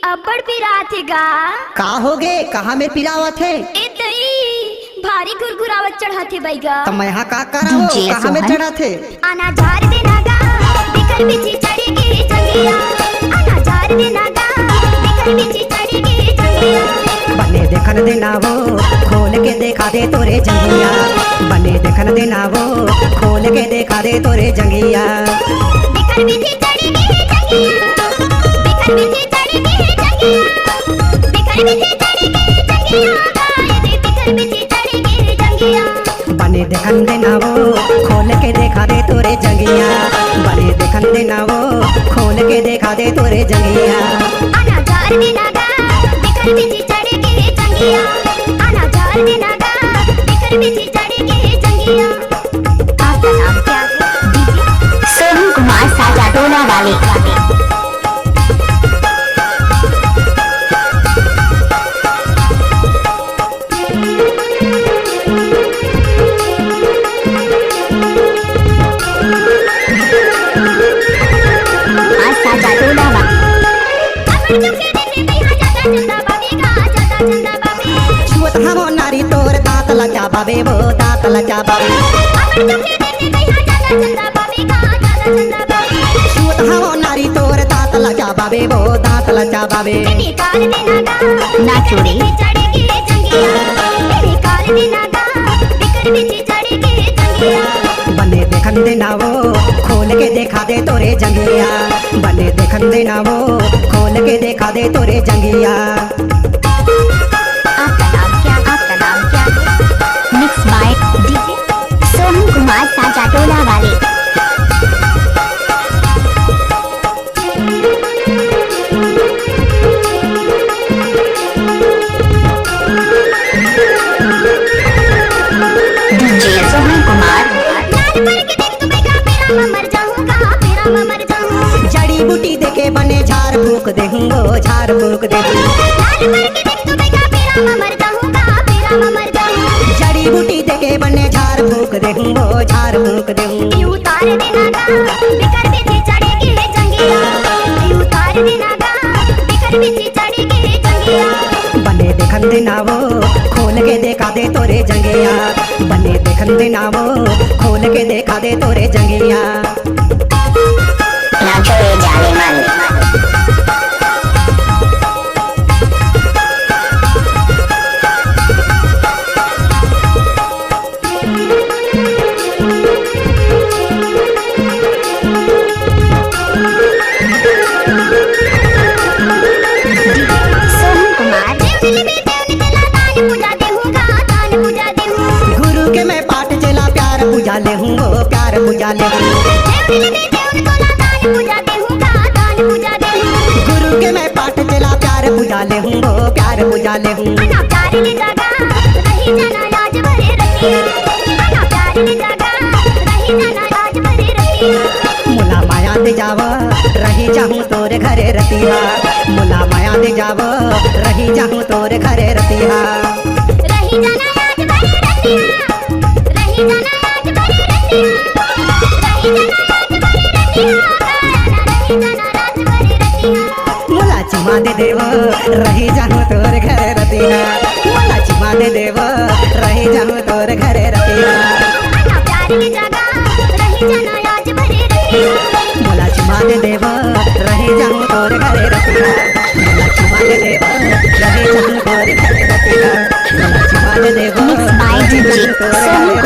अब्बड़ पिरात है गा। का हो गे कहाँ में पिलावत है? भारी गुरगुरावत चढ़ाते बैगा। तो मैं यहाँ का कराओ कहाँ में चढ़ा थे? आना झार देना गा बिकर बिछी चढ़ेगी जंगिया। आना झार देना गा बिकर बिछी चढ़ेगी जंगिया। बने देखन देना वो खोल के देखा दे तोरे जंगिया। बने देखन देना वो खोल के देखा दे तोरे जंगिया। बिकर बिछी चढ़ेगी जंगिया। बिकर बिछी चढ़ेगी जंगिया। बिकर बिछी चढ़ेगी जंगिया। बिकर बिछी चढ़ेगी जंगिया। बने देखन देना वो खोल के देखा दे तोरे जंगिया। बने देखन देना वो खोल के देखा दे तोरे जंगिया। आना झार देना गा बिकर बिछी चढ़ेगी जंगिया। आना झार देना गा बिकर बिछी चढ़ेगी जंगिया। आपका नाम क्या है? सोनू कुमार साजा डोला वाले। हमो नारी तोर दांत लचा बाबे वो दांत लचा बाबे। हमो नारी तोर दांत लचा बाबे वो दांत लचा बाबे। ना चोरी बने देखन देना वो खोल के देखा दे तोरे जंगिया। बने देखन देना वो खोल के देखा दे तोरे जंगिया। आपका नाम क्या है? Mix by DJ Sonu Kumar साजा डोला वाले। डीजे सोनू कुमार। जड़ी बूटी देके बने झाड़ फूक दे वो झाड़ फूक दे। जड़ी बूटी देके बने झाड़ फूक दे वो झाड़ फूक दे। उतार देना गा बिकर बिछी चढ़ेगी जंगिया। उतार देना गा बिकर बिछी चढ़ेगी जंगिया। बने देखन देना वो खोल के देखा दे तोरे जंगिया। बने देखन देना वो खोल के देखा दे तोरे जंगिया। ना छोड़े जाने मन। गुरु के मैं पाठ चला प्यार पूजा ले हूँ वो प्यार पूजा ले हूँ। गुरु के मैं पाठ चला प्यार पूजा ले हूँ वो प्यार पूजा ले हूँ। मुला माया दे जाव रही जाऊँ तोरे घरे रतिहा। मुला माया दे जाव रही जाऊँ तोरे घरे रतिहा। मुला चुमा दे देव रही जाऊँ तोरे घरे रतिहा। मुला चुमा दे देव रही जाऊँ तोरे घरे रतिहा। मुला चुमा दे देव रही जाऊँ तोरे घरे रतिहा। मुला चुमा दे देव रही जाऊँ तोरे घरे रतिहा। मुला चुमा दे देव मिक्स बाय डीजे सोनू